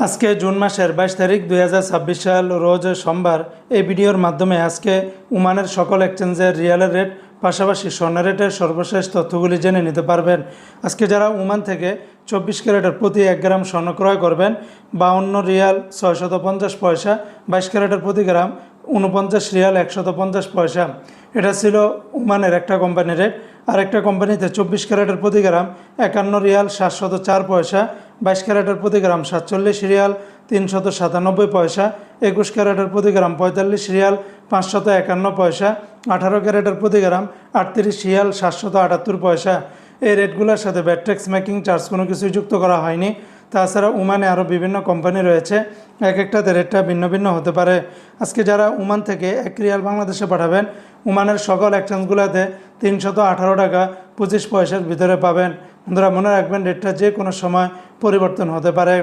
আজকে জুন মাসের 22 তারিখ 2026 সাল রোজ সোমবার। এই ভিডিওর মাধ্যমে আজকে ওমানের সকল এক্সচেঞ্জের রিয়ালের রেট পাশাপাশি স্বর্ণের রেটের সর্বশেষ তথ্যগুলি জেনে নিতে পারবেন। আজকে যারা ওমান থেকে 24 ক্যারেটের প্রতি 1 গ্রাম স্বর্ণ ক্রয় করবেন 52 রিয়াল 650 পয়সা, 22 ক্যারেটের প্রতি গ্রাম 49 রিয়াল 150 পয়সা। এটা ছিল ওমানের একটা কোম্পানির রেট। আরেকটা কোম্পানিতে 24 ক্যারেটের প্রতি গ্রাম 51 রিয়াল 704 পয়সা, 22 ক্যারেটের প্রতি গ্রাম 47 রিয়াল 397 পয়সা, 21 ক্যারেটের প্রতি গ্রাম 45 রিয়াল 551 পয়সা, 18 ক্যারেটের প্রতি গ্রাম 38 রিয়াল 778 পয়সা। এই রেটগুলোর সাথে ভ্যাট ট্যাক্স মেকিং চার্জ কোনো কিছুই যুক্ত করা হয়নি। তাছাড়া ওমানে আরও বিভিন্ন কোম্পানি রয়েছে, এক একটাতে রেটটা ভিন্ন ভিন্ন হতে পারে। আজকে যারা ওমান থেকে 1 রিয়াল বাংলাদেশে পাঠাবেন, ওমানের সকল এক্সচেঞ্জগুলোতে 318 টাকা 25 পয়সার ভিতরে পাবেন। বন্ধুরা মনে রাখবেন, রেটটা যে কোনো সময় পরিবর্তন হতে পারে।